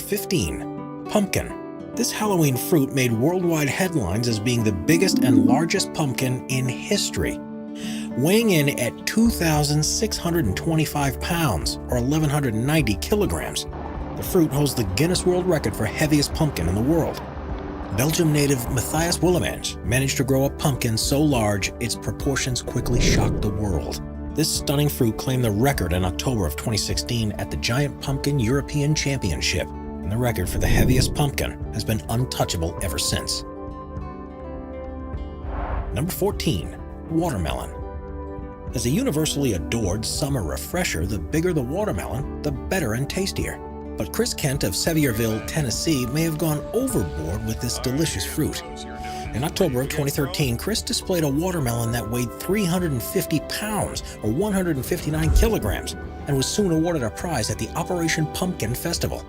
15. Pumpkin. This Halloween fruit made worldwide headlines as being the biggest and largest pumpkin in history. Weighing in at 2,625 pounds, or 1,190 kilograms, the fruit holds the Guinness World Record for heaviest pumpkin in the world. Belgium native Matthias Willemans managed to grow a pumpkin so large its proportions quickly shocked the world. This stunning fruit claimed the record in October of 2016 at the Giant Pumpkin European Championship, and the record for the heaviest pumpkin has been untouchable ever since. Number 14. Watermelon. As a universally adored summer refresher, the bigger the watermelon, the better and tastier. But Chris Kent of Sevierville, Tennessee may have gone overboard with this delicious fruit. In October of 2013, Chris displayed a watermelon that weighed 350 pounds, or 159 kilograms, and was soon awarded a prize at the Operation Pumpkin Festival.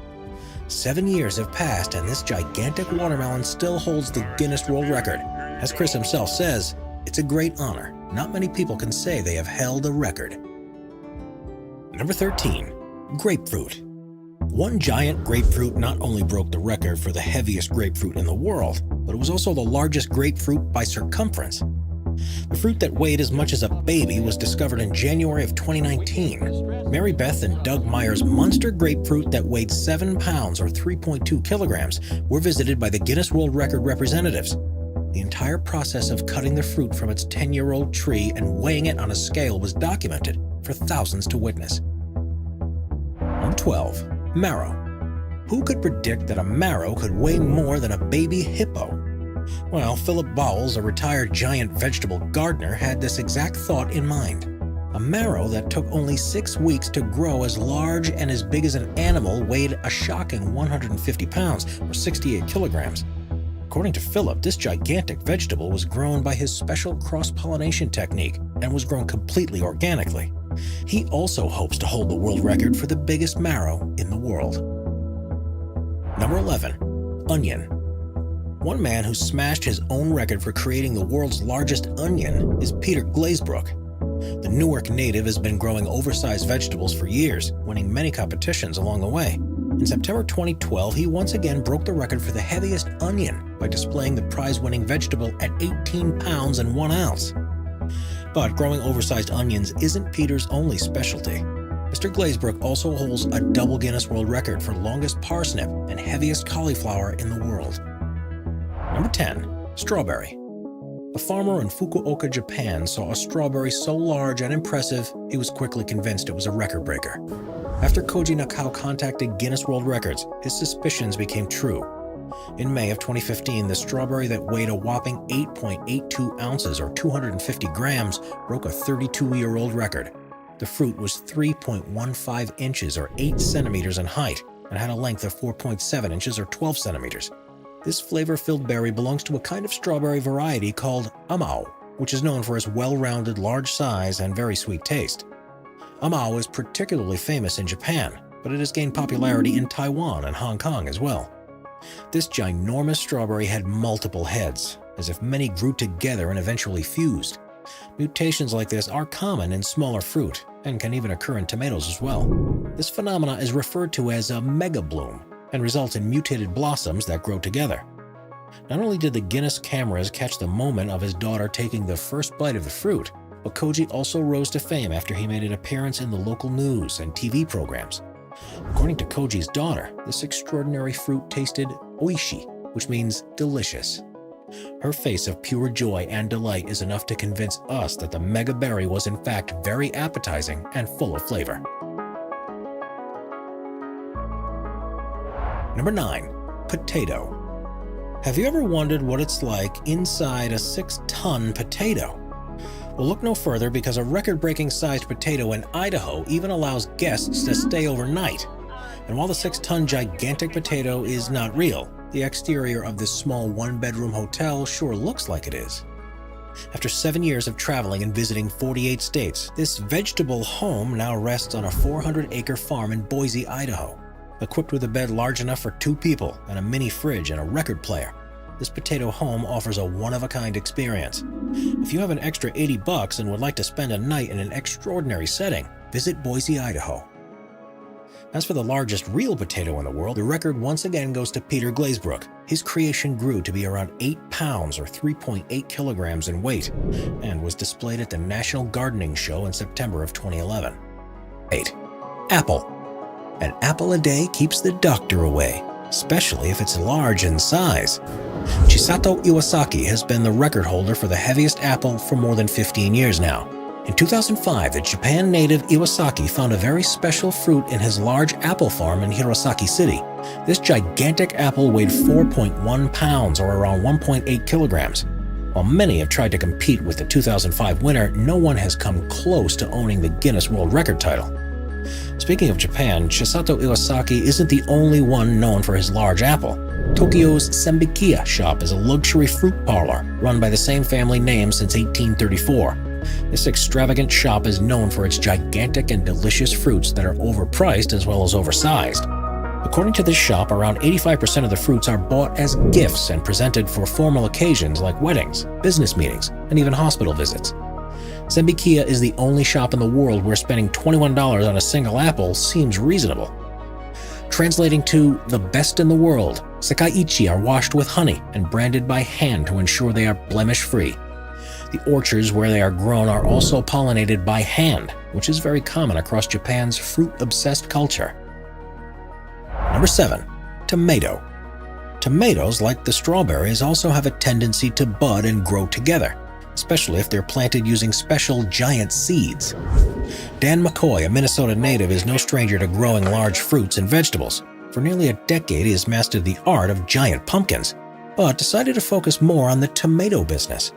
7 years have passed, and this gigantic watermelon still holds the Guinness World Record. As Chris himself says, it's a great honor. Not many people can say they have held a record. Number 13. Grapefruit. One giant grapefruit not only broke the record for the heaviest grapefruit in the world, but it was also the largest grapefruit by circumference. The fruit that weighed as much as a baby was discovered in January of 2019. Mary Beth and Doug Meyer's monster grapefruit that weighed 7 pounds or 3.2 kilograms were visited by the Guinness World Record representatives. The entire process of cutting the fruit from its 10-year-old tree and weighing it on a scale was documented for thousands to witness. Number 12. Marrow. Who could predict that a marrow could weigh more than a baby hippo? Well, Philip Bowles, a retired giant vegetable gardener, had this exact thought in mind. A marrow that took only 6 weeks to grow as large and as big as an animal weighed a shocking 150 pounds, or 68 kilograms. According to Philip, this gigantic vegetable was grown by his special cross-pollination technique and was grown completely organically. He also hopes to hold the world record for the biggest marrow in the world. Number 11. Onion. One man who smashed his own record for creating the world's largest onion is Peter Glazebrook. The Newark native has been growing oversized vegetables for years, winning many competitions along the way. In September 2012, he once again broke the record for the heaviest onion by displaying the prize-winning vegetable at 18 pounds and 1 ounce. But growing oversized onions isn't Peter's only specialty. Mr. Glazebrook also holds a double Guinness World Record for longest parsnip and heaviest cauliflower in the world. Number 10. Strawberry. A farmer in Fukuoka, Japan saw a strawberry so large and impressive, he was quickly convinced it was a record breaker. After Koji Nakao contacted Guinness World Records, his suspicions became true. In May of 2015, the strawberry that weighed a whopping 8.82 ounces or 250 grams broke a 32-year-old record. The fruit was 3.15 inches or 8 centimeters in height and had a length of 4.7 inches or 12 centimeters. This flavor-filled berry belongs to a kind of strawberry variety called Amao, which is known for its well-rounded large size and very sweet taste. Amao is particularly famous in Japan, but it has gained popularity in Taiwan and Hong Kong as well. This ginormous strawberry had multiple heads, as if many grew together and eventually fused. Mutations like this are common in smaller fruit and can even occur in tomatoes as well. This phenomena is referred to as a megabloom and results in mutated blossoms that grow together. Not only did the Guinness cameras catch the moment of his daughter taking the first bite of the fruit, but Koji also rose to fame after he made an appearance in the local news and TV programs. According to Koji's daughter, this extraordinary fruit tasted oishi, which means delicious. Her face of pure joy and delight is enough to convince us that the mega berry was in fact very appetizing and full of flavor. Number 9. Potato. Have you ever wondered what it's like inside a 6-ton potato? Well, look no further, because a record-breaking sized potato in Idaho even allows guests to stay overnight. And while the 6-ton gigantic potato is not real, the exterior of this small one-bedroom hotel sure looks like it is. After 7 years of traveling and visiting 48 states, this vegetable home now rests on a 400-acre farm in Boise, Idaho. Equipped with a bed large enough for 2 people and a mini fridge and a record player, this potato home offers a one-of-a-kind experience. If you have an extra $80 and would like to spend a night in an extraordinary setting, visit Boise, Idaho. As for the largest real potato in the world, the record once again goes to Peter Glazebrook. His creation grew to be around 8 pounds or 3.8 kilograms in weight and was displayed at the National Gardening Show in September of 2011. 8. Apple. An apple a day keeps the doctor away, especially if it's large in size. Chisato Iwasaki has been the record holder for the heaviest apple for more than 15 years now. In 2005, the Japan native Iwasaki found a very special fruit in his large apple farm in Hirosaki City. This gigantic apple weighed 4.1 pounds or around 1.8 kilograms. While many have tried to compete with the 2005 winner, no one has come close to owning the Guinness World Record title. Speaking of Japan, Chisato Iwasaki isn't the only one known for his large apple. Tokyo's Senbikiya shop is a luxury fruit parlor run by the same family name since 1834. This extravagant shop is known for its gigantic and delicious fruits that are overpriced as well as oversized. According to this shop, around 85% of the fruits are bought as gifts and presented for formal occasions like weddings, business meetings, and even hospital visits. Senbikiya is the only shop in the world where spending $21 on a single apple seems reasonable. Translating to the best in the world, Sekaiichi are washed with honey and branded by hand to ensure they are blemish-free. The orchards where they are grown are also pollinated by hand, which is very common across Japan's fruit-obsessed culture. Number 7. Tomato. Tomatoes, like the strawberries, also have a tendency to bud and grow together, especially if they're planted using special giant seeds. Dan McCoy, a Minnesota native, is no stranger to growing large fruits and vegetables. For nearly a decade, he has mastered the art of giant pumpkins, but decided to focus more on the tomato business.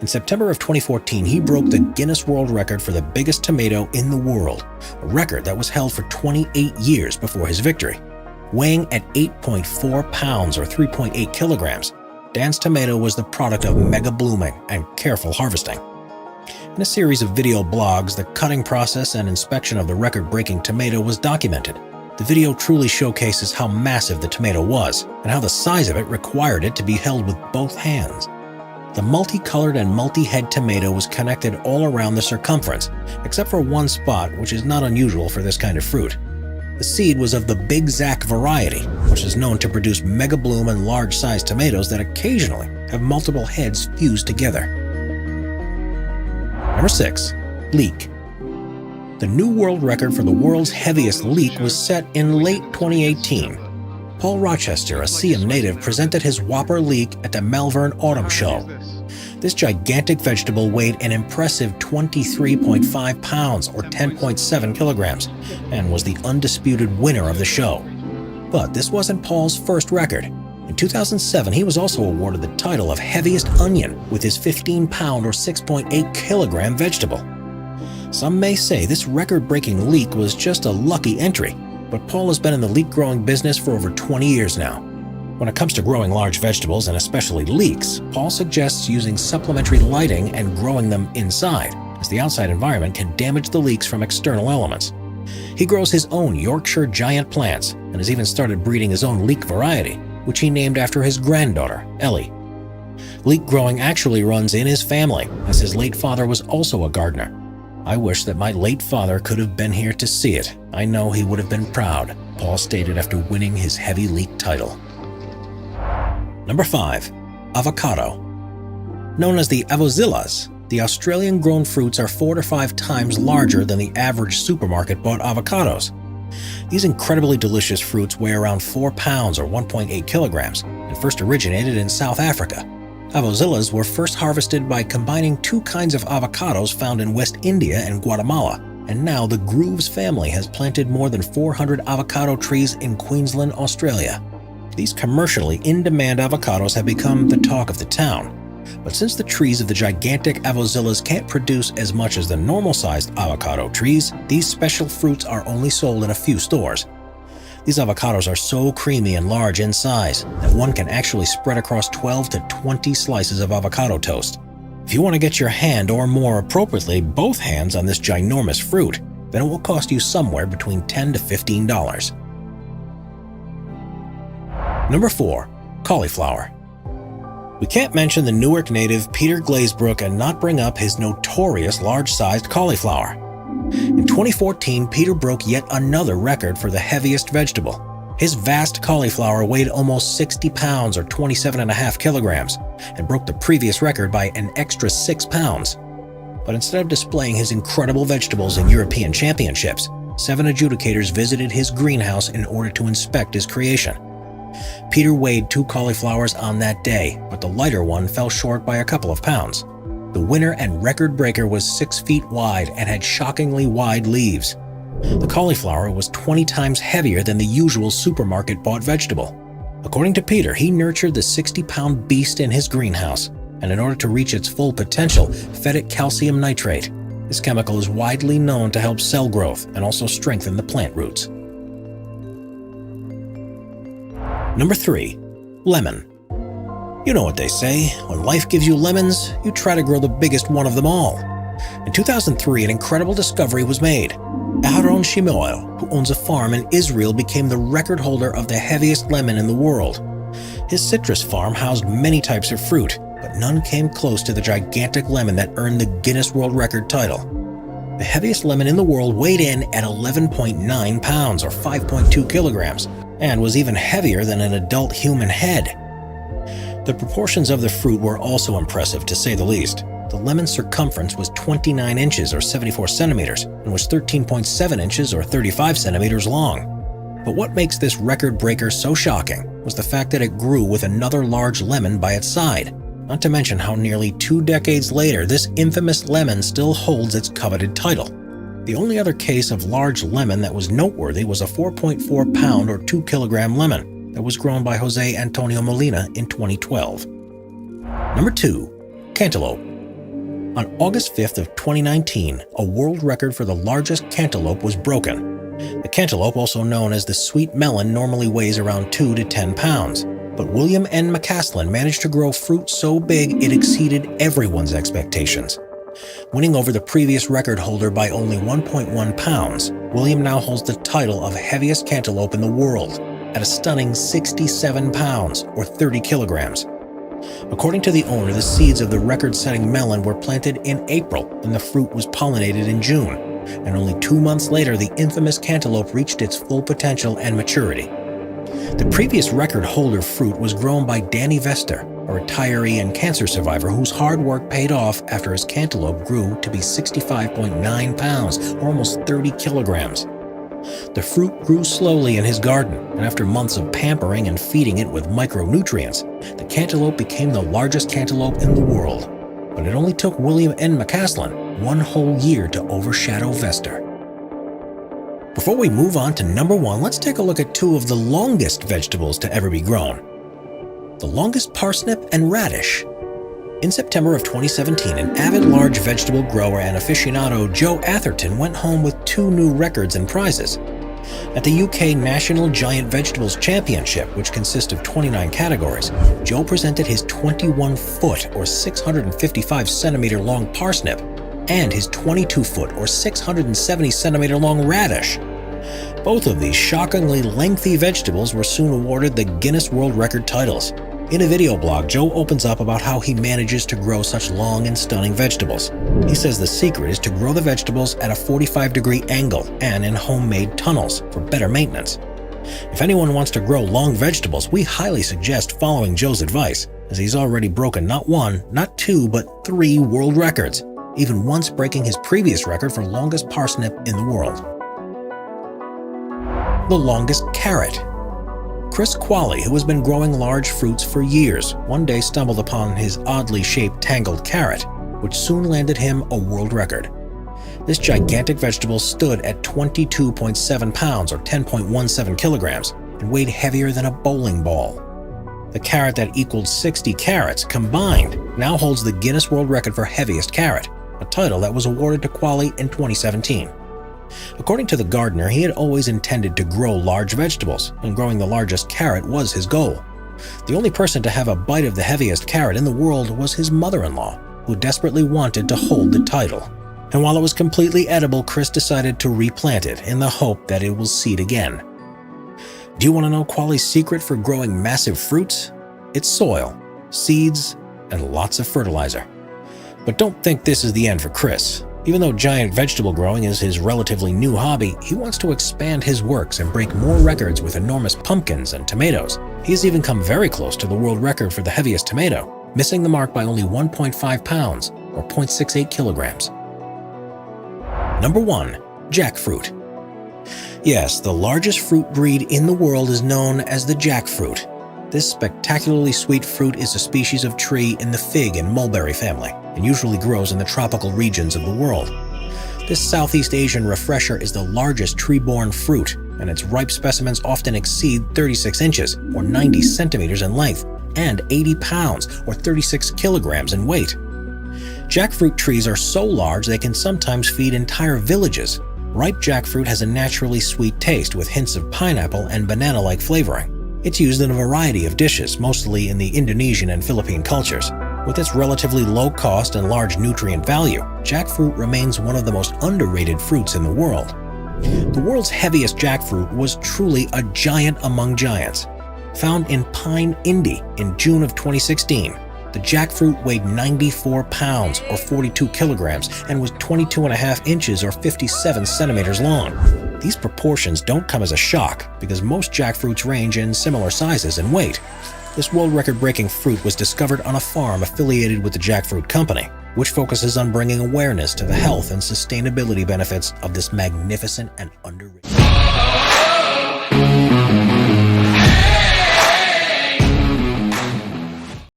In September of 2014, he broke the Guinness World Record for the biggest tomato in the world, a record that was held for 28 years before his victory. Weighing at 8.4 pounds or 3.8 kilograms, Dan's tomato was the product of mega blooming and careful harvesting. In a series of video blogs, the cutting process and inspection of the record-breaking tomato was documented. The video truly showcases how massive the tomato was and how the size of it required it to be held with both hands. The multicolored and multi-head tomato was connected all around the circumference, except for one spot, which is not unusual for this kind of fruit. The seed was of the Big Zack variety, which is known to produce mega bloom and large-sized tomatoes that occasionally have multiple heads fused together. Number 6. Leek. The new world record for the world's heaviest leek was set in late 2018. Paul Rochester, a Siam native, presented his Whopper leek at the Malvern Autumn Show. This gigantic vegetable weighed an impressive 23.5 pounds or 10.7 kilograms and was the undisputed winner of the show. But this wasn't Paul's first record. In 2007, he was also awarded the title of heaviest onion with his 15-pound or 6.8 kilogram vegetable. Some may say this record-breaking leek was just a lucky entry, but Paul has been in the leek growing business for over 20 years now. When it comes to growing large vegetables, and especially leeks, Paul suggests using supplementary lighting and growing them inside, as the outside environment can damage the leeks from external elements. He grows his own Yorkshire giant plants and has even started breeding his own leek variety, which he named after his granddaughter, Ellie. Leek growing actually runs in his family, as his late father was also a gardener. I wish that my late father could have been here to see it. I know he would have been proud, Paul stated after winning his heavy leek title. Number 5. Avocado. Known as the avozillas, the Australian-grown fruits are 4 to 5 times larger than the average supermarket-bought avocados. These incredibly delicious fruits weigh around 4 pounds or 1.8 kilograms and first originated in South Africa. Avozillas were first harvested by combining 2 kinds of avocados found in West India and Guatemala, and now the Grooves family has planted more than 400 avocado trees in Queensland, Australia. These commercially in-demand avocados have become the talk of the town. But since the trees of the gigantic avozillas can't produce as much as the normal-sized avocado trees, these special fruits are only sold in a few stores. These avocados are so creamy and large in size that one can actually spread across 12 to 20 slices of avocado toast. If you want to get your hand, or more appropriately, both hands on this ginormous fruit, then it will cost you somewhere between $10 to $15. Number 4. Cauliflower. We can't mention the Newark native Peter Glazebrook and not bring up his notorious large-sized cauliflower. In 2014, Peter broke yet another record for the heaviest vegetable. His vast cauliflower weighed almost 60 pounds or 27.5 kilograms and broke the previous record by an extra 6 pounds. But instead of displaying his incredible vegetables in European championships, 7 adjudicators visited his greenhouse in order to inspect his creation. Peter weighed 2 cauliflowers on that day, but the lighter one fell short by a couple of pounds. The winner and record breaker was 6 feet wide and had shockingly wide leaves. The cauliflower was 20 times heavier than the usual supermarket-bought vegetable. According to Peter, he nurtured the 60-pound beast in his greenhouse, and in order to reach its full potential, fed it calcium nitrate. This chemical is widely known to help cell growth and also strengthen the plant roots. Number 3. Lemon. You know what they say, when life gives you lemons, you try to grow the biggest one of them all. In 2003, an incredible discovery was made. Aharon Shmuel, who owns a farm in Israel, became the record holder of the heaviest lemon in the world. His citrus farm housed many types of fruit, but none came close to the gigantic lemon that earned the Guinness World Record title. The heaviest lemon in the world weighed in at 11.9 pounds or 5.2 kilograms, and was even heavier than an adult human head. The proportions of the fruit were also impressive, to say the least. The lemon's circumference was 29 inches or 74 centimeters and was 13.7 inches or 35 centimeters long. But what makes this record breaker so shocking was the fact that it grew with another large lemon by its side. Not to mention how nearly 2 decades later, this infamous lemon still holds its coveted title. The only other case of large lemon that was noteworthy was a 4.4 pound or 2 kilogram lemon that was grown by Jose Antonio Molina in 2012. Number 2. Cantaloupe. On August 5th of 2019, a world record for the largest cantaloupe was broken. The cantaloupe, also known as the sweet melon, normally weighs around 2 to 10 pounds. But William N. McCaslin managed to grow fruit so big it exceeded everyone's expectations. Winning over the previous record holder by only 1.1 pounds, William now holds the title of heaviest cantaloupe in the world at a stunning 67 pounds or 30 kilograms. According to the owner, the seeds of the record-setting melon were planted in April and the fruit was pollinated in June, and only 2 months later the infamous cantaloupe reached its full potential and maturity. The previous record holder fruit was grown by Danny Vester, a retiree and cancer survivor whose hard work paid off after his cantaloupe grew to be 65.9 pounds, or almost 30 kilograms. The fruit grew slowly in his garden, and after months of pampering and feeding it with micronutrients, the cantaloupe became the largest cantaloupe in the world. But it only took William N. McCaslin 1 whole year to overshadow Vester. Before we move on to number 1, let's take a look at 2 of the longest vegetables to ever be grown. The longest parsnip and radish. In September of 2017, an avid large vegetable grower and aficionado, Joe Atherton, went home with 2 new records and prizes. At the UK National Giant Vegetables Championship, which consists of 29 categories, Joe presented his 21-foot or 655 centimeter long parsnip and his 22-foot or 670 centimeter long radish. Both of these shockingly lengthy vegetables were soon awarded the Guinness World Record titles. In a video blog, Joe opens up about how he manages to grow such long and stunning vegetables. He says the secret is to grow the vegetables at a 45-degree angle and in homemade tunnels for better maintenance. If anyone wants to grow long vegetables, we highly suggest following Joe's advice, as he's already broken not 1, not 2, but 3 world records, even once breaking his previous record for longest parsnip in the world. The longest carrot. Chris Qualley, who has been growing large fruits for years, one day stumbled upon his oddly shaped tangled carrot, which soon landed him a world record. This gigantic vegetable stood at 22.7 pounds or 10.17 kilograms and weighed heavier than a bowling ball. The carrot that equaled 60 carrots combined now holds the Guinness World Record for heaviest carrot, a title that was awarded to Qualley in 2017. According to the gardener, he had always intended to grow large vegetables, and growing the largest carrot was his goal. The only person to have a bite of the heaviest carrot in the world was his mother-in-law, who desperately wanted to hold the title. And while it was completely edible, Chris decided to replant it in the hope that it will seed again. Do you want to know Qualley's secret for growing massive fruits? It's soil, seeds, and lots of fertilizer. But don't think this is the end for Chris. Even though giant vegetable growing is his relatively new hobby, he wants to expand his works and break more records with enormous pumpkins and tomatoes. He has even come very close to the world record for the heaviest tomato, missing the mark by only 1.5 pounds or 0.68 kilograms. Number 1. Jackfruit. Yes, the largest fruit breed in the world is known as the jackfruit. This spectacularly sweet fruit is a species of tree in the fig and mulberry family, and usually grows in the tropical regions of the world. This Southeast Asian refresher is the largest tree-borne fruit, and its ripe specimens often exceed 36 inches, or 90 centimeters in length, and 80 pounds, or 36 kilograms in weight. Jackfruit trees are so large they can sometimes feed entire villages. Ripe jackfruit has a naturally sweet taste with hints of pineapple and banana-like flavoring. It's used in a variety of dishes, mostly in the Indonesian and Philippine cultures. With its relatively low cost and large nutrient value, jackfruit remains one of the most underrated fruits in the world. The world's heaviest jackfruit was truly a giant among giants. Found in Pine, Indy in June of 2016, the jackfruit weighed 94 pounds or 42 kilograms and was 22.5 inches or 57 centimeters long. These proportions don't come as a shock because most jackfruits range in similar sizes and weight. This world record-breaking fruit was discovered on a farm affiliated with the Jackfruit Company, which focuses on bringing awareness to the health and sustainability benefits of this magnificent and underrated